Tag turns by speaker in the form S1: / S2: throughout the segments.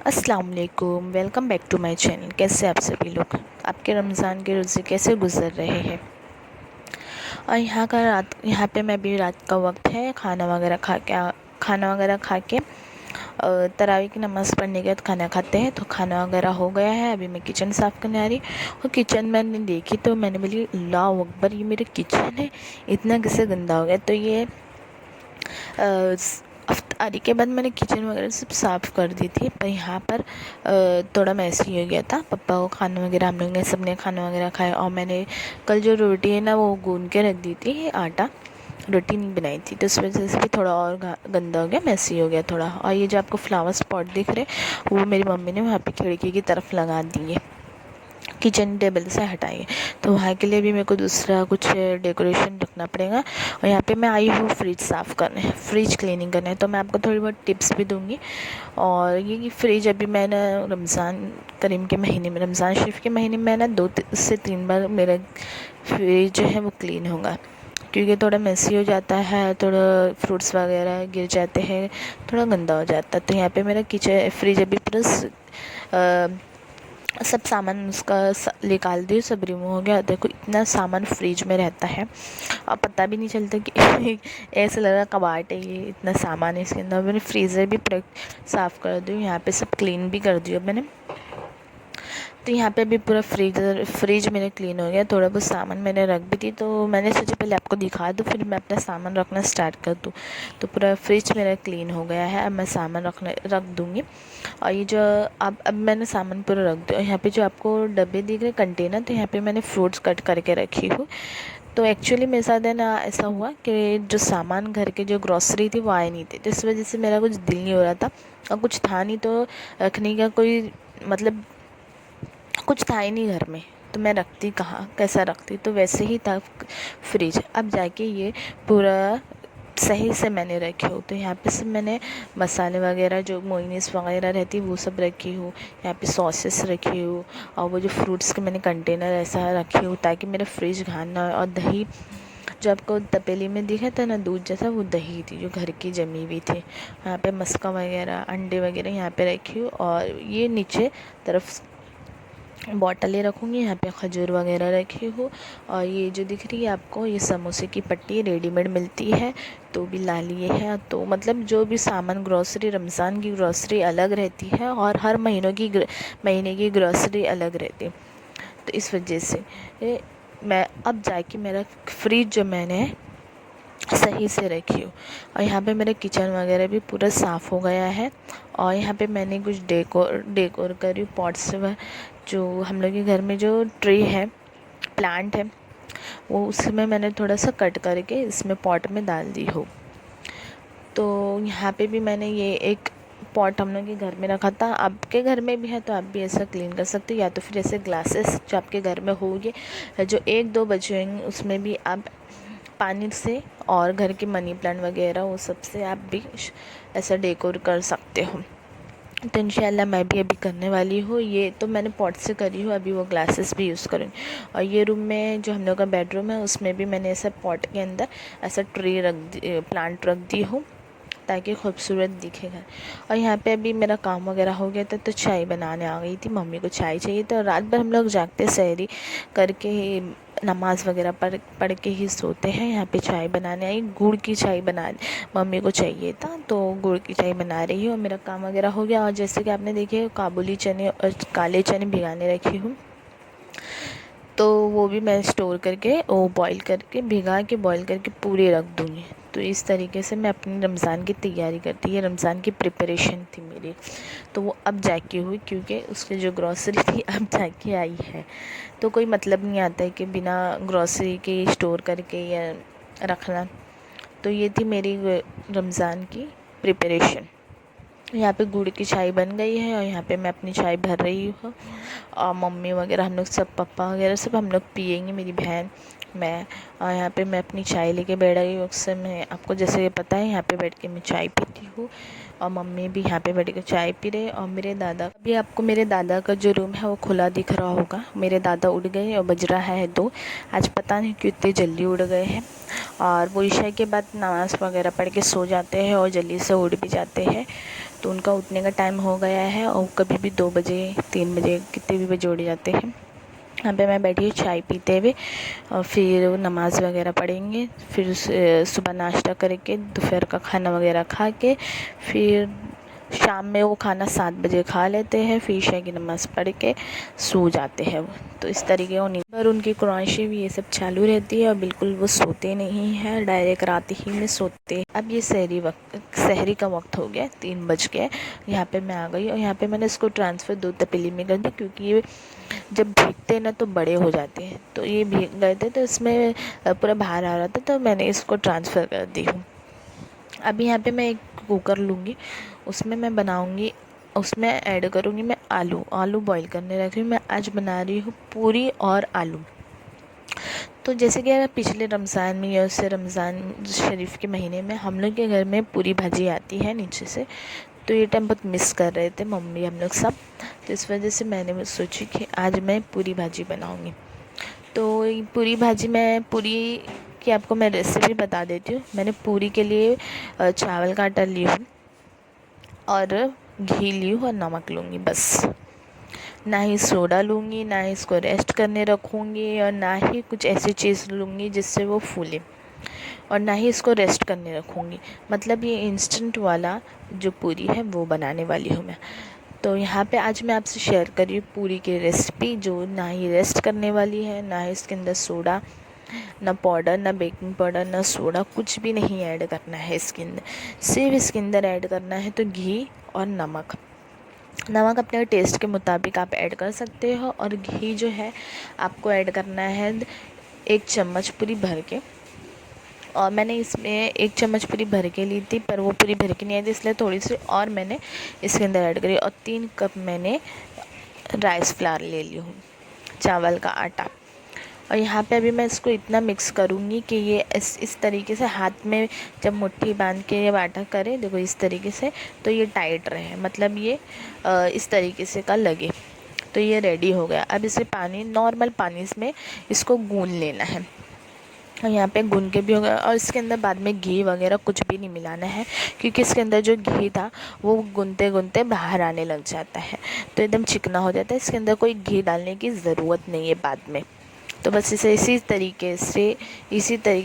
S1: अस्सलाम वालेकुम, welcome back to my channel. कैसे आप सभी लोग, आपके रमज़ान के रोज़े कैसे गुजर रहे हैं। और यहाँ पे मैं भी रात का वक्त है, खाना वगैरह खा के तरावी की नमाज़ पढ़ने के बाद खाना खाते हैं। तो खाना वगैरह हो गया है, अभी मैं किचन साफ़ करने आ रही। और किचन मैंने देखी तो मैंने बोली अल्लाह अकबर, ये मेरे किचन है, इतना कैसे गंदा हो गया। तो ये अफ्तारी के बाद मैंने किचन वगैरह सब साफ़ कर दी थी, पर यहाँ पर थोड़ा मैसी हो गया था। पापा को खाना वगैरह, हम लोग ने सब ने खाना वगैरह खाया। और मैंने कल जो रोटी है ना वो गूंद के रख दी थी, आटा रोटी नहीं बनाई थी, तो उस वजह से भी थोड़ा और गंदा हो गया, मैसी हो गया थोड़ा। और ये जो आपको फ्लावर स्पॉट दिख रहे वो मेरी मम्मी ने वहाँ पे खिड़की की तरफ लगा दिए, किचन टेबल से हटाइए। तो वहाँ के लिए भी मेरे को दूसरा कुछ डेकोरेशन रखना पड़ेगा। और यहाँ पे मैं आई हूँ फ्रिज साफ़ करने, फ्रिज क्लीनिंग करने। तो मैं आपको थोड़ी बहुत टिप्स भी दूँगी। और ये फ्रिज अभी मैंने रमज़ान करीम के महीने में, रमज़ान शरीफ के महीने में ना 2 से 3 बार मेरा फ्रिज जो है वो क्लीन होगा, क्योंकि थोड़ा मेसी हो जाता है, थोड़ा फ्रूट्स वगैरह गिर जाते हैं, थोड़ा गंदा हो जाता है। तो यहाँ पे मेरा किचन फ्रिज अभी पूरा सब सामान उसका निकाल दी, सब रिमूव हो गया। देखो इतना सामान फ्रिज में रहता है और पता भी नहीं चलता कि ऐसा लग रहा कबाट है, ये इतना सामान है इसके अंदर। मैंने फ्रीज़र भी साफ़ कर दी, यहाँ पे सब क्लीन भी कर दिया मैंने। तो यहाँ पे अभी पूरा फ्रिज मेरे क्लीन हो गया। थोड़ा बहुत सामान मैंने रख भी दी, तो मैंने सोचा पहले आपको दिखा दूँ फिर मैं अपना सामान रखना स्टार्ट कर दूँ। तो पूरा फ्रिज मेरा क्लीन हो गया है, अब मैं सामान रख दूँगी। और ये जो अब मैंने सामान पूरा रख दिया। यहाँ पे जो आपको डब्बे दिख रहे कंटेनर, तो यहाँ पे मैंने फ्रूट्स कट करके रखी हूँ। तो एक्चुअली मेरे साथ है ना ऐसा हुआ कि जो सामान घर के जो ग्रॉसरी थी वो आए नहीं थे, तो इस वजह से मेरा कुछ दिल नहीं हो रहा था और कुछ था नहीं, तो रखने का कोई मतलब कुछ था ही नहीं घर में। तो मैं रखती कहाँ, कैसा रखती, तो वैसे ही था फ्रिज। अब जाके ये पूरा सही से मैंने रखी हूँ। तो यहाँ पे सब मैंने मसाले वगैरह जो मोइनीस वगैरह रहती है वो सब रखी हूँ। यहाँ पे सॉसेस रखी हूँ और वो जो फ्रूट्स के मैंने कंटेनर ऐसा रखी हूँ ताकि मेरा फ्रिज घान ना हो। और दही जो आपको तपेली में दिखा था ना दूध जैसा, वो दही थी जो घर की जमी हुई थी। यहाँ पे मस्का वगैरह अंडे वगैरह यहाँ पे रखी हूँ। और ये नीचे तरफ बॉटलें रखूँगी, यहाँ पे खजूर वगैरह रखी हूँ। और ये जो दिख रही है आपको, ये समोसे की पट्टी रेडीमेड मिलती है, तो भी ला लिए है। तो मतलब जो भी सामान ग्रॉसरी, रमज़ान की ग्रॉसरी अलग रहती है और हर महीने की ग्रॉसरी अलग रहती है। तो इस वजह से मैं अब जाके मेरा फ्रिज जो मैंने सही से रखी हूँ। और यहाँ पे मेरा किचन वगैरह भी पूरा साफ़ हो गया है। और यहाँ पे मैंने कुछ डेकोर करी पॉट्स, जो हम लोग के घर में जो ट्री है, प्लांट है, वो उसमें मैंने थोड़ा सा कट करके इसमें पॉट में डाल दी हो। तो यहाँ पे भी मैंने ये एक पॉट हम लोग के घर में रखा था, आपके घर में भी है तो आप भी ऐसा क्लीन कर सकते हो। या तो फिर ऐसे ग्लासेस जो आपके घर में होंगे, जो 1-2 बचे होंगे, उसमें भी आप पानी से और घर के मनी प्लांट वगैरह वो सब से आप भी ऐसा डेकोर कर सकते हो। तो इंशाल्लाह मैं भी अभी करने वाली हूँ। ये तो मैंने पॉट से करी हूँ, अभी वो ग्लासेस भी यूज़ करूँगी। और ये रूम में जो हम लोग का बेडरूम है उसमें भी मैंने ऐसा पॉट के अंदर ऐसा प्लांट रख दी हूँ ताकि खूबसूरत दिखेगा। और यहाँ पे अभी मेरा काम वगैरह हो गया था, तो चाय बनाने आ गई थी। मम्मी को चाय चाहिए, तो रात भर हम लोग जागते सहरी करके नमाज़ वगैरह पढ़ के ही सोते हैं। यहाँ पे चाय बनाने आई, गुड़ की चाय बना मम्मी को चाहिए था, तो गुड़ की चाय बना रही हूँ। मेरा काम वगैरह हो गया। और जैसे कि आपने देखे काबुली चने और काले चने भिगाने रखी हूँ, तो वो भी मैं स्टोर करके वो भिगा के बॉईल करके पूरे रख दूँगी। तो इस तरीके से मैं अपनी रमज़ान की तैयारी करती है, रमज़ान की प्रिपरेशन थी मेरी। तो वो अब जाके हुई, क्योंकि उसकी जो ग्रॉसरी थी अब जाके आई है। तो कोई मतलब नहीं आता है कि बिना ग्रॉसरी के स्टोर करके या रखना। तो ये थी मेरी रमज़ान की प्रिपरेशन। यहाँ पे गुड़ की चाय बन गई है और यहाँ पे मैं अपनी चाय भर रही हूँ। और मम्मी वगैरह हम लोग सब, पापा वगैरह सब हम लोग पियेंगे, मेरी बहन, मैं। और यहाँ पे मैं अपनी चाय लेके बैठ गई हूँ। अक्सर मैं आपको जैसे ये पता है यहाँ पे बैठ के मैं चाय पीती हूँ। और मम्मी भी यहाँ पे बैठ के चाय पी रहे। और मेरे दादा, अभी आपको मेरे दादा का जो रूम है वो खुला दिख रहा होगा। मेरे दादा उठ गए और बज रहा है 2। आज पता नहीं क्यों इतने जल्दी उठ गए हैं। और वो ईशा के बाद नमाज़ वगैरह पढ़ के सो जाते हैं और जल्दी से उठ भी जाते हैं। तो उनका उठने का टाइम हो गया है और कभी भी 2 बजे 3 बजे कितने भी बजे उठ जाते हैं। यहाँ पे मैं बैठी हूँ चाय पीते हुए और फिर नमाज़ वगैरह पढ़ेंगे, फिर सुबह नाश्ता करके दोपहर का खाना वगैरह खा के फिर शाम में वो खाना 7 बजे खा लेते हैं, फिर ईशा की नमाज़ पढ़ के सो जाते हैं वो। तो इस तरीके का नींद पर उनकी कुरान शरीफ ये सब चालू रहती है और बिल्कुल वो सोते नहीं हैं, डायरेक्ट रात ही में सोते। अब ये सहरी का वक्त हो गया, 3 बज गए। यहाँ पे मैं आ गई और यहाँ पे मैंने इसको ट्रांसफ़र दूध तपेली में कर दी, क्योंकि ये जब भीगते ना तो बड़े हो जाते हैं। तो ये भीग गए थे तो इसमें पूरा बाहर आ रहा था, तो मैंने इसको ट्रांसफ़र कर दी हूँ। अभी यहाँ पे मैं एक कुकर लूँगी, उसमें मैं बनाऊँगी, उसमें ऐड करूँगी मैं आलू बॉईल करने रखी हूँ। मैं आज बना रही हूँ पूरी और आलू। तो जैसे कि अगर पिछले रमज़ान में या उससे रमज़ान शरीफ के महीने में हम लोग के घर में पूरी भाजी आती है नीचे से, तो ये टाइम बहुत मिस कर रहे थे मम्मी हम लोग सब। तो इस वजह से मैंने सोची कि आज मैं पूरी भाजी बनाऊँगी। तो ये पूरी भाजी मैं पूरी की आपको मैं रेसिपी बता देती हूँ। मैंने पूरी के लिए चावल का आटा ली हूँ और घी ली हूँ और नमक लूँगी बस। ना ही सोडा लूँगी, ना ही इसको रेस्ट करने रखूँगी और ना ही कुछ ऐसी चीज़ लूँगी जिससे वो फूले, और ना ही इसको रेस्ट करने रखूँगी। मतलब ये इंस्टेंट वाला जो पूरी है वो बनाने वाली हूँ मैं। तो यहाँ पे आज मैं आपसे शेयर कर रही हूँ पूरी की रेसिपी, जो ना ही रेस्ट करने वाली है, ना ही इसके अंदर सोडा, ना पाउडर, ना बेकिंग पाउडर, ना सोडा, कुछ भी नहीं ऐड करना है इसके अंदर। सिर्फ इसके अंदर ऐड करना है तो घी और नमक अपने टेस्ट के मुताबिक आप ऐड कर सकते हो। और घी जो है आपको ऐड करना है 1 चम्मच पूरी भर के। और मैंने इसमें 1 चम्मच पूरी भर के ली थी, पर वो पूरी भर के नहीं आई थी, इसलिए थोड़ी सी और मैंने इसके अंदर ऐड करी। और 3 कप मैंने राइस फ्लावर ले ली हूँ, चावल का आटा। और यहाँ पे अभी मैं इसको इतना मिक्स करूँगी कि ये इस तरीके से हाथ में जब मुट्ठी बांध के ये आटा करें, देखो इस तरीके से, तो ये टाइट रहे, मतलब ये इस तरीके से का लगे। तो ये रेडी हो गया। अब इसे नॉर्मल पानी इसमें इसको गूँध लेना है। और यहाँ पे गूँध के भी हो गया। और इसके अंदर बाद में घी वगैरह कुछ भी नहीं मिलाना है, क्योंकि इसके अंदर जो घी था वो गूँधते गूँधते बाहर आने लग जाता है, तो एकदम चिकना हो जाता है। इसके अंदर कोई घी डालने की ज़रूरत नहीं है बाद में। तो बस इसे इसी तरीके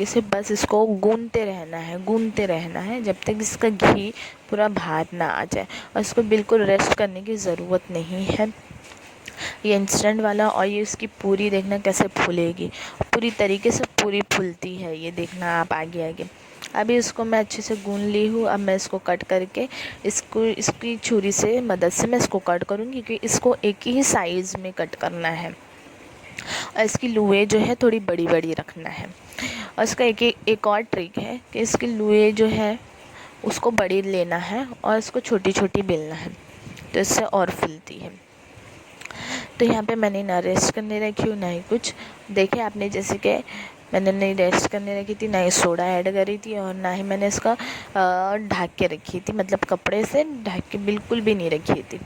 S1: से बस इसको गूँधते रहना है जब तक इसका घी पूरा बाहर ना आ जाए। और इसको बिल्कुल रेस्ट करने की ज़रूरत नहीं है। ये इंस्टेंट वाला, और ये इसकी पूरी देखना कैसे फूलेगी, पूरी तरीके से पूरी फूलती है, ये देखना आप आगे। अभी इसको मैं अच्छे से गूँध ली हूँ। अब मैं इसको कट करके इसकी छुरी से मदद से मैं इसको कट करूँगी, क्योंकि इसको एक ही साइज़ में कट करना है। और इसकी लुएँ जो है थोड़ी बड़ी बड़ी रखना है। और इसका एक और ट्रिक है कि इसकी लुएँ जो है उसको बड़ी लेना है और इसको छोटी छोटी बेलना है, तो इससे और फूलती है। तो यहाँ पे मैंने ना रेस्ट करने रखी हूँ ना ही कुछ, देखिए आपने, जैसे कि मैंने नहीं रेस्ट करने रखी थी, ना ही सोडा ऐड करी थी, और ना ही मैंने इसका ढक के रखी थी, मतलब कपड़े से ढक के बिल्कुल भी नहीं रखी थी।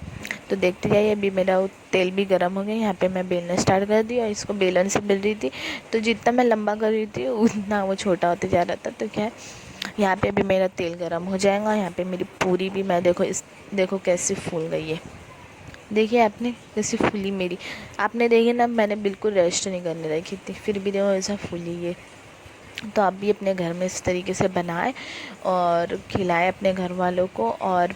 S1: तो देखते जाइए, अभी मेरा तेल भी गर्म हो गया। यहाँ पे मैं बेलना स्टार्ट कर दी और इसको बेलन से बेल रही थी। तो जितना मैं लंबा कर रही थी उतना वो छोटा होते जा रहा था। तो क्या है, यहाँ पे अभी मेरा तेल गर्म हो जाएगा। यहाँ पे मेरी पूरी भी मैं देखो कैसी फूल गई है। देखिए आपने कैसी फूली मेरी, आपने देखिए ना, मैंने बिल्कुल रेस्ट नहीं करने रखी थी, फिर भी देखो ऐसा फूली है। तो आप भी अपने घर में इस तरीके से बनाएं और खिलाएं अपने घर वालों को। और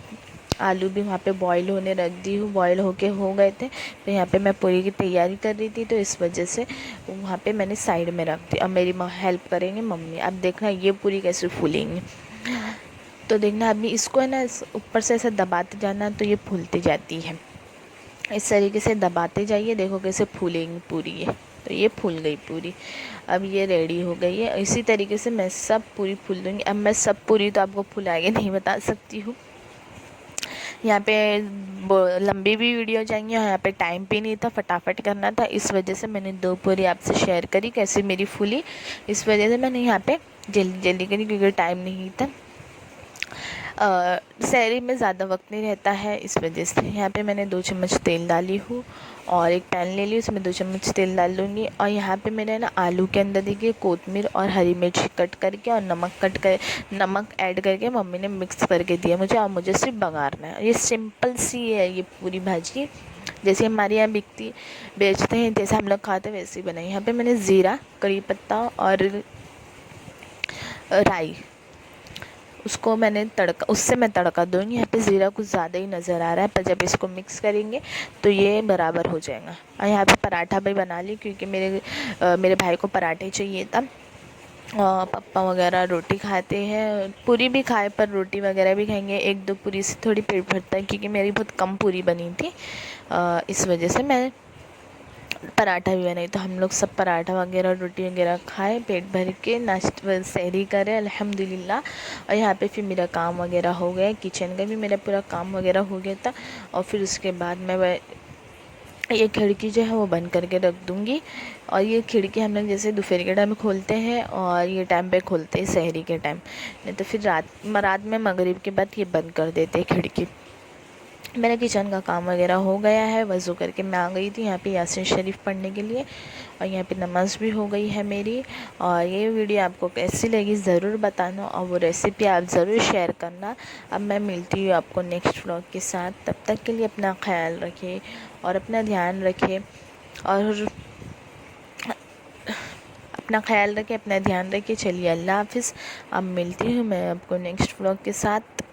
S1: आलू भी वहाँ पे बॉईल होने रख दी हूँ, बॉईल होके हो गए थे। तो यहाँ पे मैं पूरी की तैयारी कर रही थी, तो इस वजह से वहाँ पे मैंने साइड में रख दी। अब मेरी हेल्प करेंगे मम्मी। अब देखना ये पूरी कैसे फूलेंगी। तो देखना अभी इसको है ना, ऊपर से ऐसा दबाते जाना, तो ये फूलती जाती है। इस तरीके से दबाते जाइए, देखो कैसे फूलेंगी पूरी ये। तो ये फूल गई पूरी, अब ये रेडी हो गई है। इसी तरीके से मैं सब पूरी फूल दूँगी। अब मैं सब पूरी तो आपको फुला के नहीं बता सकती हूँ, यहाँ पे लंबी भी वीडियो जाएंगी और यहाँ पे टाइम भी नहीं था, फटाफट करना था। इस वजह से मैंने 2 पूरी आपसे शेयर करी कैसे मेरी फूली। इस वजह से मैंने यहाँ पे जल्दी जल्दी करी, क्योंकि टाइम नहीं था। सहरी में ज़्यादा वक्त नहीं रहता है, इस वजह से यहाँ पे मैंने 2 चम्मच तेल डाली हूँ और एक पैन ले ली, उसमें 2 चम्मच तेल डाल लूँगी। और यहाँ पे मैंने ना आलू के अंदर देखिए कोतमीर और हरी मिर्च कट करके और नमक ऐड करके मम्मी ने मिक्स करके दिया मुझे, और मुझे सिर्फ बघारना है। ये सिंपल सी है ये पूरी भाजी, जैसे हमारे यहाँ बेचते हैं, जैसे हम लोग खाते हैं वैसे ही बनाई। यहाँ पे मैंने ज़ीरा, कड़ी पत्ता और राई, उसको मैंने उससे मैं तड़का दूँगी। यहाँ पे ज़ीरा कुछ ज़्यादा ही नज़र आ रहा है, पर जब इसको मिक्स करेंगे तो ये बराबर हो जाएगा। और यहाँ पे पराठा भी बना ली, क्योंकि मेरे भाई को पराठे चाहिए था। पापा वगैरह रोटी खाते हैं, पूरी भी खाए पर रोटी वगैरह भी खाएंगे। 1-2 पूरी से थोड़ी पेट भरता है, क्योंकि मेरी बहुत कम पूरी बनी थी, इस वजह से मैं पराठा भी बनाई। तो हम लोग सब पराठा वगैरह रोटी वगैरह खाए, पेट भर के नाश्ता सहरी करें अल्हम्दुलिल्लाह। और यहाँ पे फिर मेरा काम वगैरह हो गया, किचन का भी मेरा पूरा काम वगैरह हो गया था। और फिर उसके बाद मैं ये खिड़की जो है वो बंद करके रख दूँगी। और ये खिड़की हम लोग जैसे दोपहर के टाइम में खोलते हैं और ये टाइम पे खोलते हैं सहरी के टाइम, नहीं तो फिर रात में मगरिब के बाद ये बंद कर देते हैं खिड़की। मेरा किचन का काम वगैरह हो गया है, वज़ू करके मैं आ गई थी यहाँ पे यासीन शरीफ पढ़ने के लिए, और यहाँ पे नमाज़ भी हो गई है मेरी। और ये वीडियो आपको कैसी लगी ज़रूर बताना, और वो रेसिपी आप ज़रूर शेयर करना। अब मैं मिलती हूँ आपको नेक्स्ट व्लॉग के साथ, तब तक के लिए अपना ख्याल रखें और अपना ध्यान रखें, और अपना ख्याल रखें, अपना ध्यान रखें। चलिए अल्लाह हाफ़िज़। अब मिलती हूँ मैं आपको नेक्स्ट व्लॉग के साथ।